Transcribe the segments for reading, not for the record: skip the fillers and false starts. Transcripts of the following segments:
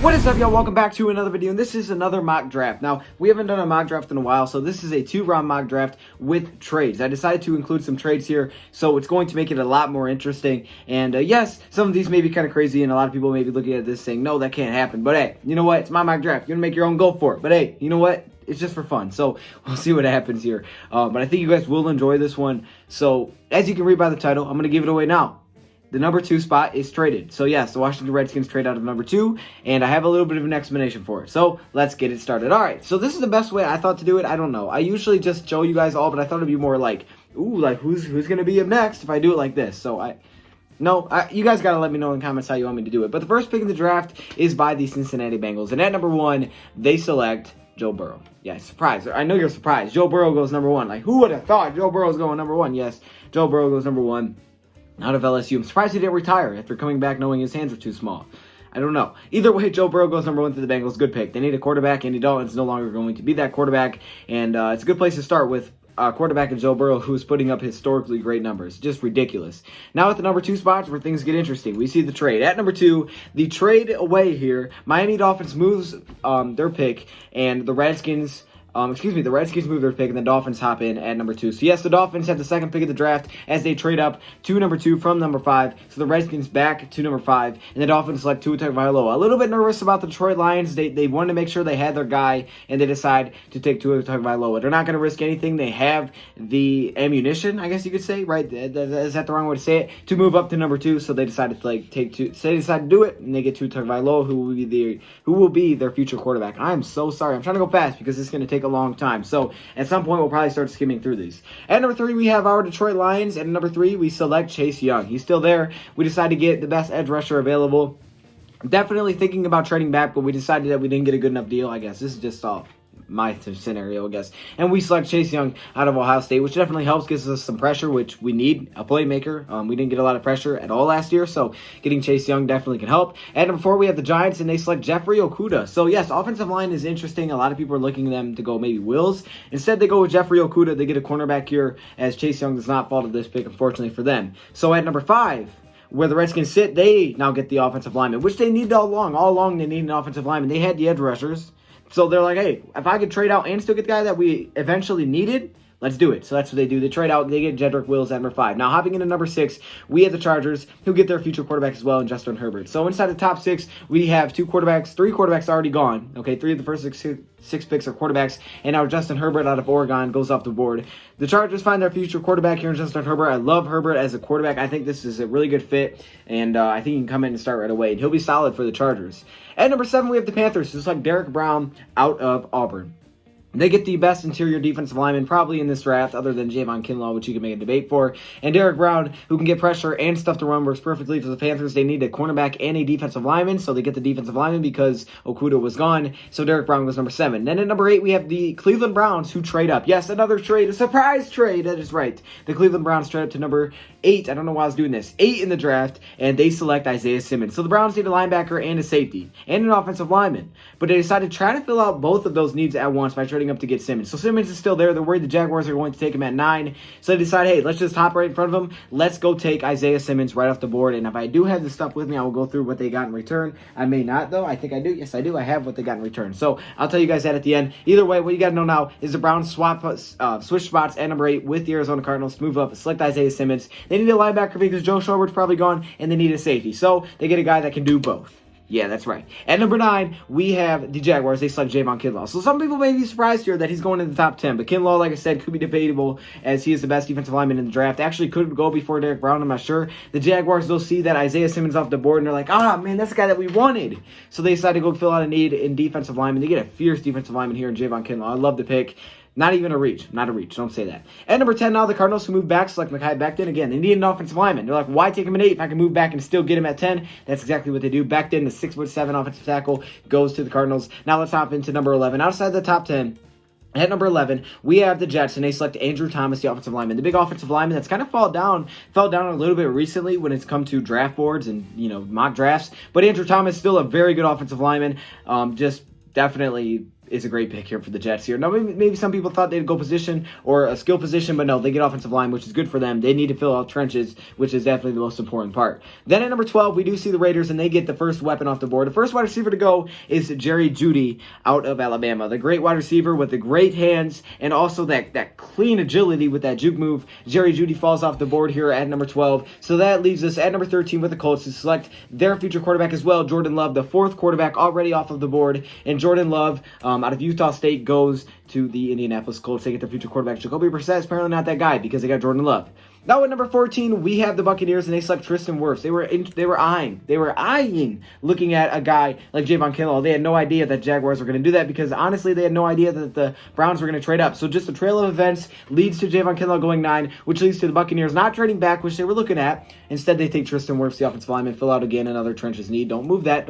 What is up, y'all? Welcome back to another video, and this is another mock draft. Now, we haven't done a mock draft in a while, so this is a 2-round mock draft with trades. I decided to include some trades here, so it's going to make it a lot more interesting. And yes, some of these may be kind of crazy, and a lot of people may be looking at this saying, no, that can't happen. But hey, you know what? It's my mock draft. You're going to make your own goal for it. But hey, you know what? It's just for fun, so we'll see what happens here. But I think you guys will enjoy this one. So, as you can read by the title, I'm going to give it away now. The number 2 spot is traded. So yes, the Washington Redskins trade out of number 2, and I have a little bit of an explanation for it. So let's get it started. All right, so this is the best way I thought to do it. I don't know. I usually just show you guys all, but I thought it'd be more like, ooh, like who's gonna be up next if I do it like this. So you guys gotta let me know in the comments how you want me to do it. But the first pick in the draft is by the Cincinnati Bengals, and at number 1, they select Joe Burrow. Yeah, surprise. I know you're surprised. Joe Burrow goes number 1. Like, who would have thought Joe Burrow's going number 1? Yes, Joe Burrow goes number 1. Out of LSU. I'm surprised he didn't retire after coming back knowing his hands were too small. I don't know. Either way, Joe Burrow goes number 1 to the Bengals. Good pick. They need a quarterback. Andy Dalton's no longer going to be that quarterback. And it's a good place to start with a quarterback of Joe Burrow who's putting up historically great numbers. Just ridiculous. Now at the number 2 spot where things get interesting. We see the trade. At number 2, the trade away here. Miami Dolphins moves their pick, and the Redskins... the Redskins move their pick, and the Dolphins hop in at number 2. So yes, the Dolphins have the second pick of the draft as they trade up to number 2 from number 5. So the Redskins back to number 5, and the Dolphins select Tua Tagovailoa. A little bit nervous about the Detroit Lions. They wanted to make sure they had their guy, and they decide to take Tua Tagovailoa. They're not going to risk anything. They have the ammunition, I guess you could say, right? Is that the wrong way to say it? To move up to number 2, so they decided to take two. So they decided to do it, and they get Tua Tagovailoa, who will be their future quarterback. I am so sorry. I'm trying to go fast because it's going to take a long time. So at some point, we'll probably start skimming through these. At number 3, we have our Detroit Lions. At number 3, we select Chase Young. He's still there. We decided to get the best edge rusher available. Definitely thinking about trading back, but we decided that we didn't get a good enough deal, I guess. This is just all my scenario, I guess. And we select Chase Young out of Ohio State, which definitely helps, gives us some pressure, which we need, a playmaker. We didn't get a lot of pressure at all last year, so getting Chase Young definitely can help. At number 4, we have the Giants, and they select Jeffrey Okudah. So yes, offensive line is interesting. A lot of people are looking at them to go maybe Wills. Instead, they go with Jeffrey Okudah. They get a cornerback here, as Chase Young does not fall to this pick, unfortunately for them. So at number 5, where the Redskins sit, they now get the offensive lineman, which they needed all along. All along, they needed an offensive lineman. They had the edge rushers. So they're like, hey, if I could trade out and still get the guy that we eventually needed, let's do it. So that's what they do. They trade out. They get Jedrick Wills at number 5. Now, hopping into number 6, we have the Chargers, who get their future quarterback as well, and Justin Herbert. So inside the top 6, we have 3 quarterbacks already gone. Okay, 3 of the first six picks are quarterbacks, and now Justin Herbert out of Oregon goes off the board. The Chargers find their future quarterback here in Justin Herbert. I love Herbert as a quarterback. I think this is a really good fit, and I think he can come in and start right away, and he'll be solid for the Chargers. At number 7, we have the Panthers, just like Derek Brown out of Auburn. They get the best interior defensive lineman probably in this draft, other than Javon Kinlaw, which you can make a debate for. And Derek Brown, who can get pressure and stuff to run, works perfectly for the Panthers. They need a cornerback and a defensive lineman, so they get the defensive lineman because Okudah was gone. So Derek Brown goes number 7. Then at number 8, we have the Cleveland Browns, who trade up. Yes, another trade, a surprise trade. That is right. The Cleveland Browns trade up to number 8. I don't know why I was doing this. 8 in the draft, and they select Isaiah Simmons. So the Browns need a linebacker and a safety and an offensive lineman. But they decided to try to fill out both of those needs at once by trading up to get Simmons. So Simmons is still there. They're worried the Jaguars are going to take him at 9. So they decide, hey, let's just hop right in front of him. Let's go take Isaiah Simmons right off the board. And if I do have this stuff with me, I will go through what they got in return. I may not, though. I think I do. Yes, I do. I have what they got in return. So I'll tell you guys that at the end. Either way, what you got to know now is the Browns switch spots at number 8 with the Arizona Cardinals to move up and select Isaiah Simmons. They need a linebacker because Joe Schobert's probably gone, and they need a safety. So they get a guy that can do both. Yeah, that's right. At number 9, we have the Jaguars. They select Javon Kinlaw. So some people may be surprised here that he's going in the top 10. But Kinlaw, like I said, could be debatable as he is the best defensive lineman in the draft. Actually, could go before Derek Brown. I'm not sure. The Jaguars, they'll see that Isaiah Simmons off the board, and they're like, man, that's the guy that we wanted. So they decide to go fill out a need in defensive lineman. They get a fierce defensive lineman here in Javon Kinlaw. I love the pick. Not even a reach. Not a reach. Don't say that. At number 10 now, the Cardinals, who move back, select Mekhi Becton. Again, they need an offensive lineman. They're like, why take him at 8 if I can move back and still get him at 10? That's exactly what they do. Becton, the 6'7" offensive tackle, goes to the Cardinals. Now let's hop into number 11. Outside the top 10, at number 11, we have the Jets, and they select Andrew Thomas, the offensive lineman. The big offensive lineman that's kind of fell down a little bit recently when it's come to draft boards and, mock drafts. But Andrew Thomas, still a very good offensive lineman. Just definitely is a great pick here for the Jets here. Now, maybe some people thought they'd go position or a skill position, but no, they get offensive line, which is good for them. They need to fill out trenches, which is definitely the most important part. Then at number 12, we do see the Raiders, and they get the first weapon off the board. The first wide receiver to go is Jerry Jeudy out of Alabama. The great wide receiver with the great hands and also that clean agility with that juke move. Jerry Jeudy falls off the board here at number 12. So that leaves us at number 13 with the Colts to select their future quarterback as well, Jordan Love, the fourth quarterback already off of the board. And Jordan Love out of Utah State goes to the Indianapolis Colts. They get their future quarterback. Jacoby Brissett is apparently not that guy because they got Jordan Love. Now at number 14, we have the Buccaneers, and they select Tristan Wirfs. They were eyeing looking at a guy like Javon Kinlaw. They had no idea that Jaguars were going to do that because honestly, they had no idea that the Browns were going to trade up. So just a trail of events leads to Javon Kinlaw going 9, which leads to the Buccaneers not trading back, which they were looking at. Instead, they take Tristan Wirfs, the offensive lineman, fill out again another trenches need. Don't move that.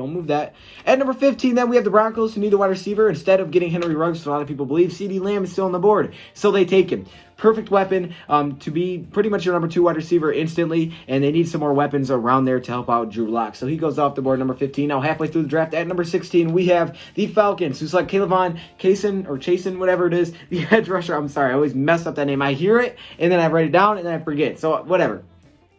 At number 15, then we have the Broncos who need a wide receiver. Instead of getting Henry Ruggs, which a lot of people believe, CeeDee Lamb is still on the board. So they take him. Perfect weapon to be pretty much your number 2 wide receiver instantly, and they need some more weapons around there to help out Drew Lock. So he goes off the board number 15. Now halfway through the draft at number 16, we have the Falcons who select Kayvon Chasen, whatever it is, the edge rusher. I'm sorry, I always mess up that name. I hear it, and then I write it down, and then I forget. So whatever.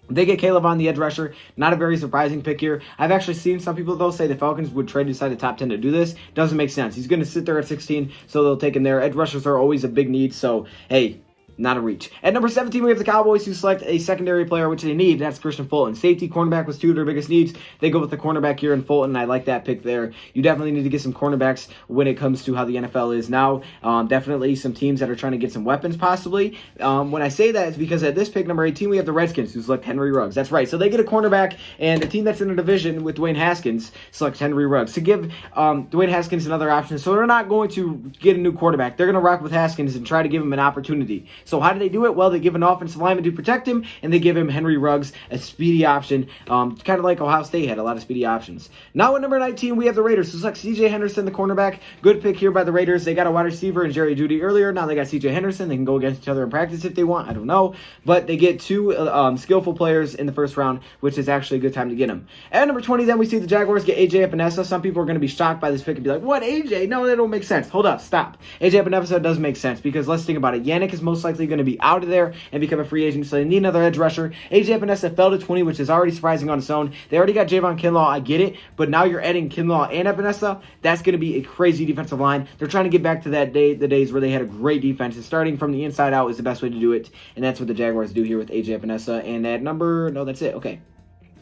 They get Kayvon, the edge rusher. Not a very surprising pick here. I've actually seen some people, though, say the Falcons would trade inside the top 10 to do this. Doesn't make sense. He's going to sit there at 16, so they'll take him there. Edge rushers are always a big need, so, hey, not a reach. At number 17, we have the Cowboys who select a secondary player, which they need. That's Christian Fulton. Safety, cornerback was 2 of their biggest needs. They go with the cornerback here in Fulton. I like that pick there. You definitely need to get some cornerbacks when it comes to how the NFL is now. Definitely some teams that are trying to get some weapons possibly. When I say that, it's because at this pick, number 18, we have the Redskins who select Henry Ruggs. That's right. So they get a cornerback, and the team that's in a division with Dwayne Haskins selects Henry Ruggs to give Dwayne Haskins another option. So they're not going to get a new quarterback. They're going to rock with Haskins and try to give him an opportunity. So how do they do it? Well, they give an offensive lineman to protect him, and they give him Henry Ruggs, a speedy option, kind of like Ohio State had a lot of speedy options. Now at number 19, we have the Raiders. So it's like C.J. Henderson, the cornerback. Good pick here by the Raiders. They got a wide receiver in Jerry Jeudy earlier. Now they got C.J. Henderson. They can go against each other in practice if they want. I don't know. But they get 2 skillful players in the first round, which is actually a good time to get them. At number 20, then we see the Jaguars get A.J. Epinesa. Some people are going to be shocked by this pick and be like, what, A.J.? No, that don't make sense. Hold up. Stop. A.J. Epinesa does make sense because let's think about it. Yannick is most likely going to be out of there and become a free agent, so they need another edge rusher. A.J. Epinesa fell to 20, which is already surprising on its own. They already got Javon Kinlaw, I get it, but now you're adding Kinlaw and Epinesa. That's going to be a crazy defensive line. They're trying to get back to the days where they had a great defense, and starting from the inside out is the best way to do it, and that's what the Jaguars do here with A.J. Epinesa. And at that's it. Okay.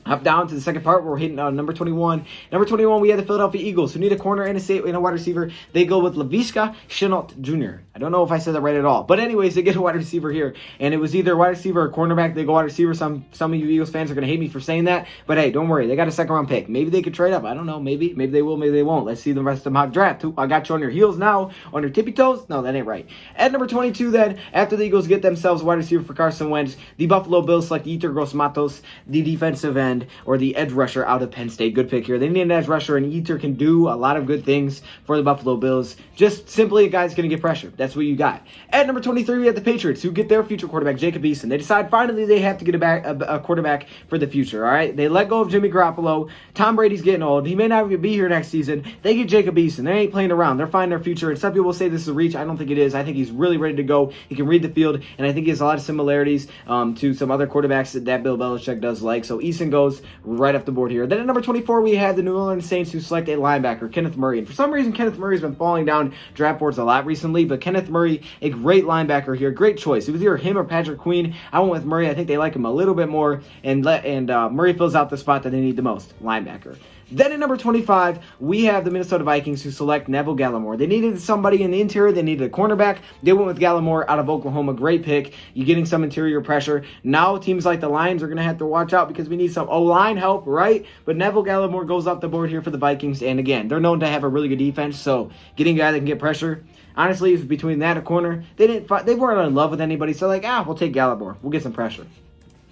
Up down to the second part where we're hitting number 21. Number 21, we have the Philadelphia Eagles who need a corner and a wide receiver. They go with Laviska Shenault Jr. I don't know if I said that right at all. But anyways, they get a wide receiver here. And it was either wide receiver or cornerback. They go wide receiver. Some of you Eagles fans are going to hate me for saying that. But hey, don't worry. They got a second round pick. Maybe they could trade up. I don't know. Maybe they will. Maybe they won't. Let's see the rest of the mock draft. I got you on your heels now. On your tippy toes? No, that ain't right. At number 22 then, after the Eagles get themselves a wide receiver for Carson Wentz, the Buffalo Bills select Yetur Gross-Matos, the defensive end or the edge rusher out of Penn State. Good pick here. They need an edge rusher, and Yetur can do a lot of good things for the Buffalo Bills. Just simply a guy's going to get pressure. That's what you got. At number 23, we have the Patriots, who get their future quarterback, Jacob Eason. They decide finally they have to get a quarterback for the future, all right? They let go of Jimmy Garoppolo. Tom Brady's getting old. He may not even be here next season. They get Jacob Eason. They ain't playing around. They're finding their future, and some people say this is a reach. I don't think it is. I think he's really ready to go. He can read the field, and I think he has a lot of similarities to some other quarterbacks that Bill Belichick does like. So Eason goes right off the board here. Then at number 24, we have the New Orleans Saints who select a linebacker, Kenneth Murray. And for some reason, Kenneth Murray's been falling down draft boards a lot recently, but Kenneth Murray, a great linebacker here. Great choice. It was either him or Patrick Queen. I went with Murray. I think they like him a little bit more, and Murray fills out the spot that they need the most, linebacker. Then at number 25, we have the Minnesota Vikings who select Neville Gallimore. They needed somebody in the interior. They needed a cornerback. They went with Gallimore out of Oklahoma. Great pick. You're getting some interior pressure. Now teams like the Lions are going to have to watch out because we need some O-line help, right? But Neville Gallimore goes off the board here for the Vikings. And again, they're known to have a really good defense, so getting a guy that can get pressure, honestly, between that and a corner, they weren't in love with anybody. So we'll take Gallimore. We'll get some pressure.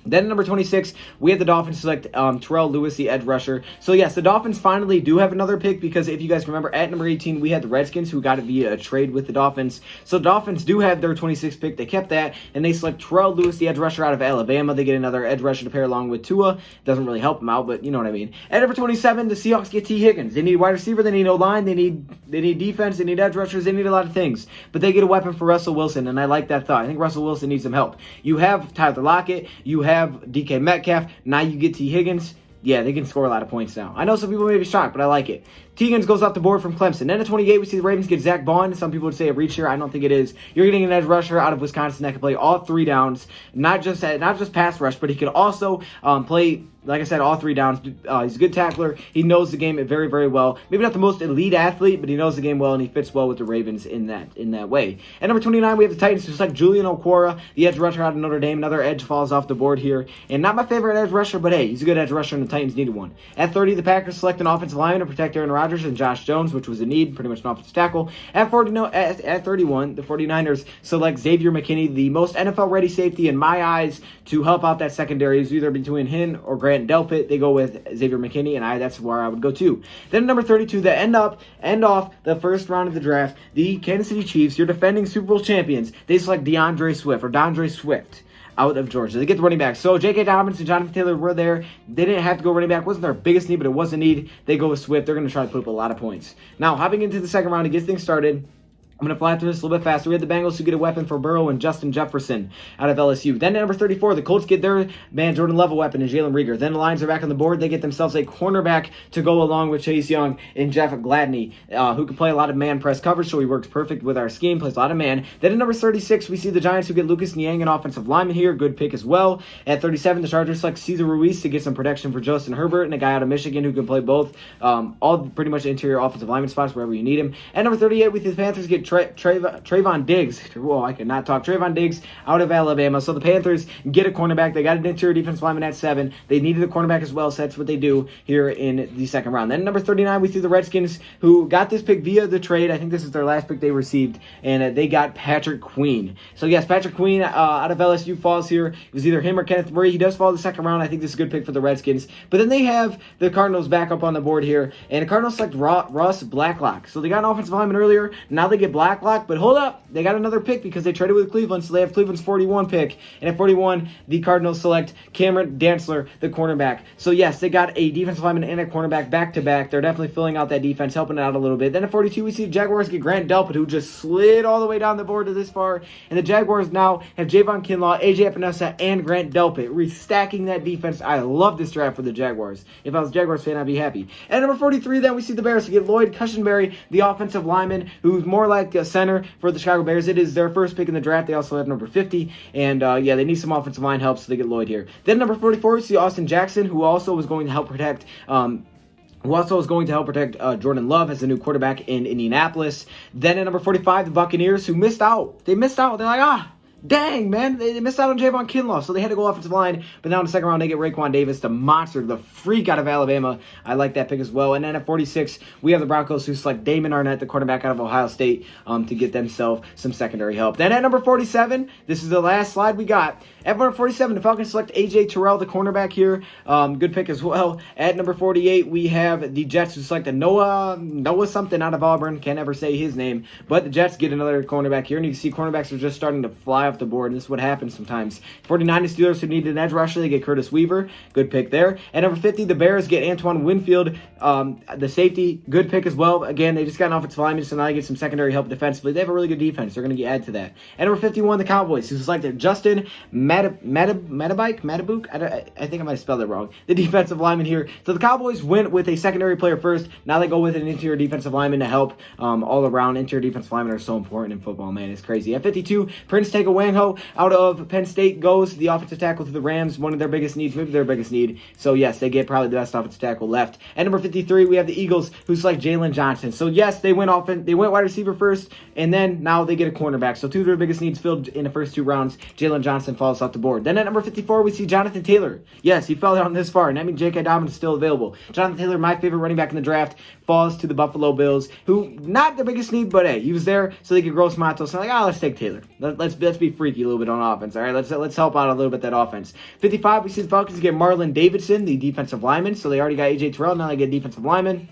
Then at number 26, we have the Dolphins select Terrell Lewis, the edge rusher. So yes, the Dolphins finally do have another pick because if you guys remember, at number 18, we had the Redskins who got it via a trade with the Dolphins. So the Dolphins do have their 26th pick. They kept that, and they select Terrell Lewis, the edge rusher out of Alabama. They get another edge rusher to pair along with Tua. Doesn't really help them out, but you know what I mean. At number 27, the Seahawks get T. Higgins. They need wide receiver. They need O-line. They need defense. They need edge rushers. They need a lot of things. But they get a weapon for Russell Wilson, and I like that thought. I think Russell Wilson needs some help. You have Tyler Lockett. You have DK Metcalf. Now you get T. Higgins. Yeah, they can score a lot of points now. I know some people may be shocked, but I like it. T. Higgins goes off the board from Clemson. Then at 28, we see the Ravens get Zach Bond. Some people would say a reach here. I don't think it is. You're getting an edge rusher out of Wisconsin that can play all 3 downs, not just pass rush, but he could also play, like I said, all 3 downs. He's a good tackler. He knows the game very, very well. Maybe not the most elite athlete, but he knows the game well, and he fits well with the Ravens in that way. At number 29, we have the Titans who select Julian Okwara, the edge rusher out of Notre Dame. Another edge falls off the board here. And not my favorite edge rusher, but hey, he's a good edge rusher, and the Titans needed one. At 30, the Packers select an offensive lineman to protect Aaron Rodgers and Josh Jones, which was a need, pretty much an offensive tackle. At 31, the 49ers select Xavier McKinney, the most NFL-ready safety in my eyes, to help out that secondary. It's either between him or Grant Delpit. They go with Xavier McKinney, and that's where I would go to. Then at number 32, the end off the first round of the draft, the Kansas City Chiefs, your defending Super Bowl champions, they select DeAndre Swift out of Georgia. They get the running back. So J.K. Dobbins and Jonathan Taylor were there. They didn't have to go running back. Wasn't their biggest need, but it was a need. They go with Swift. They're going to try to put up a lot of points. Now, hopping into the second round to get things started, I'm going to fly through this a little bit faster. We have the Bengals who get a weapon for Burrow and Justin Jefferson out of LSU. Then at number 34, the Colts get their man Jordan Love a weapon and Jalen Reagor. Then the Lions are back on the board. They get themselves a cornerback to go along with Chase Young and Jeff Gladney, who can play a lot of man press coverage, so he works perfect with our scheme, plays a lot of man. Then at number 36, we see the Giants who get Lucas Niang, an offensive lineman here. Good pick as well. At 37, the Chargers select Cesar Ruiz to get some protection for Justin Herbert and a guy out of Michigan who can play both, all pretty much interior offensive lineman spots wherever you need him. At number 38, we see the Panthers get Trayvon Diggs. Whoa, I cannot talk. Trayvon Diggs out of Alabama. So the Panthers get a cornerback. They got an interior defensive lineman at 7. They needed a cornerback as well, so that's what they do here in the second round. Then number 39, we see the Redskins who got this pick via the trade. I think this is their last pick they received, and they got Patrick Queen. So yes, Patrick Queen out of LSU falls here. It was either him or Kenneth Murray. He does fall the second round. I think this is a good pick for the Redskins. But then they have the Cardinals back up on the board here, and the Cardinals select Ross Blacklock. So they got an offensive lineman earlier. Now they get Blacklock, but hold up. They got another pick because they traded with Cleveland, so they have Cleveland's 41 pick. And at 41, the Cardinals select Cameron Dantzler, the cornerback. So yes, they got a defensive lineman and a cornerback back-to-back. They're definitely filling out that defense, helping it out a little bit. Then at 42, we see the Jaguars get Grant Delpit, who just slid all the way down the board to this far. And the Jaguars now have Javon Kinlaw, AJ Epinesa, and Grant Delpit, restacking that defense. I love this draft for the Jaguars. If I was a Jaguars fan, I'd be happy. At number 43, then we see the Bears get Lloyd Cushenberry, the offensive lineman, who's more like a center for the Chicago Bears. It is their first pick in the draft. They also have number 50, and they need some offensive line help, so they get Lloyd here. Then number 44, we see Austin Jackson, who also was going to help protect Jordan Love as the new quarterback in Indianapolis. Then at number 45, the Buccaneers, who missed out. They missed out. They're like, dang, man, they missed out on Javon Kinlaw, so they had to go offensive line. But now in the second round, they get Raekwon Davis, the monster, the freak out of Alabama. I like that pick as well. And then at 46, we have the Broncos who select Damon Arnett, the quarterback out of Ohio State, to get themselves some secondary help. Then at number 47, this is the last slide we got. At number 47, the Falcons select A.J. Terrell, the cornerback here. Good pick as well. At number 48, we have the Jets who select Noah something out of Auburn. Can't ever say his name. But the Jets get another cornerback here. And you can see cornerbacks are just starting to fly off the board. And this is what happens sometimes. 49, the Steelers who need an edge rusher. They get Curtis Weaver. Good pick there. At number 50, the Bears get Antoine Winfield, the safety. Good pick as well. Again, they just got an offensive lineman, so now they get some secondary help defensively. They have a really good defense. They're going to add to that. At number 51, the Cowboys who selected Justin Matabuk. I think I might have spelled it wrong. The defensive lineman here. So the Cowboys went with a secondary player first. Now they go with an interior defensive lineman to help all around. Interior defensive linemen are so important in football, man. It's crazy. At 52, Prince Tega-Wangho out of Penn State goes the offensive tackle to the Rams. One of their biggest needs, maybe their biggest need. So yes, they get probably the best offensive tackle left. At number 53, we have the Eagles who select Jalen Johnson. So yes, they went wide receiver first, and then now they get a cornerback. So two of their biggest needs filled in the first two rounds. Jalen Johnson falls off the board. Then at number 54, we see Jonathan Taylor. Yes, he fell down this far, and that means J.K. Dobbins is still available. Jonathan Taylor, my favorite running back in the draft, falls to the Buffalo Bills, who not the biggest need, but hey, he was there so they could grow some Matos. So like, let's take Taylor. Let's be pretty freaky a little bit on offense. All right, let's help out a little bit that offense. 55, we see the Falcons get Marlon Davidson, the defensive lineman. So they already got AJ Terrell, now they get defensive lineman.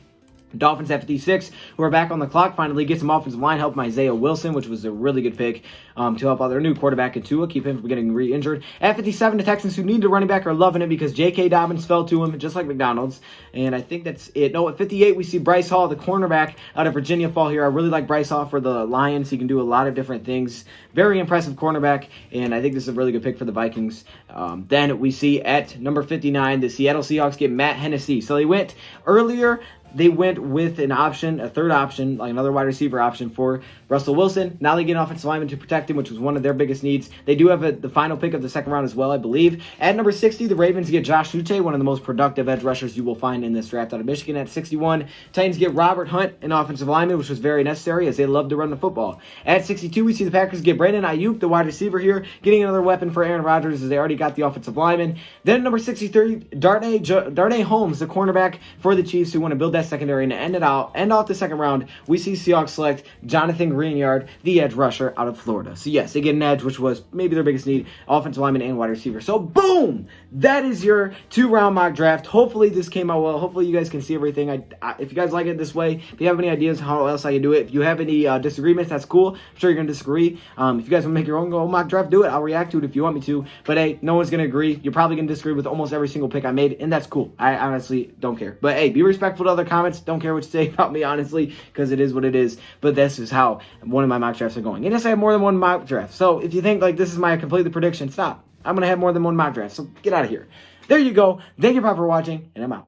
Dolphins at 56, who are back on the clock, finally get some offensive line help from Isaiah Wilson, which was a really good pick to help out their new quarterback in Tua, keep him from getting re-injured. At 57, the Texans, who need a running back, are loving it because J.K. Dobbins fell to him, just like McDonald's, and I think that's it. No, at 58, we see Bryce Hall, the cornerback out of Virginia, fall here. I really like Bryce Hall for the Lions. He can do a lot of different things. Very impressive cornerback, and I think this is a really good pick for the Vikings. Then we see at number 59, the Seattle Seahawks get Matt Hennessy. So they went earlier. They went with an option, a third option, like another wide receiver option for Russell Wilson. Now they get an offensive lineman to protect him, which was one of their biggest needs. They do have the final pick of the second round as well, I believe. At number 60, the Ravens get Josh Uche, one of the most productive edge rushers you will find in this draft out of Michigan. At 61, Titans get Robert Hunt, an offensive lineman, which was very necessary as they love to run the football. At 62, we see the Packers get Brandon Ayuk, the wide receiver here, getting another weapon for Aaron Rodgers as they already got the offensive lineman. Then at number 63, Darnay Holmes, the cornerback for the Chiefs, who want to build that secondary and end off the second round. We see Seahawks select Jonathan Greenyard, the edge rusher out of Florida. So yes, they get an edge, which was maybe their biggest need, offensive lineman and wide receiver. So boom, that is your 2-round mock draft. Hopefully this came out well. Hopefully you guys can see everything. If you guys like it this way, if you have any ideas how else I can do it, if you have any disagreements, that's cool. I'm sure you're gonna disagree. If you guys want to make your own mock draft, do it. I'll react to it if you want me to. But hey, no one's gonna agree. You're probably gonna disagree with almost every single pick I made, and that's cool. I honestly don't care. But hey, be respectful to other comments. Don't care what you say about me, honestly, because it is what it is. But this is how one of my mock drafts are going. And yes, I have more than one mock draft. So if you think like this is my completely prediction, stop. I'm gonna have more than one mock draft. So get out of here. There you go. Thank you for watching, and I'm out.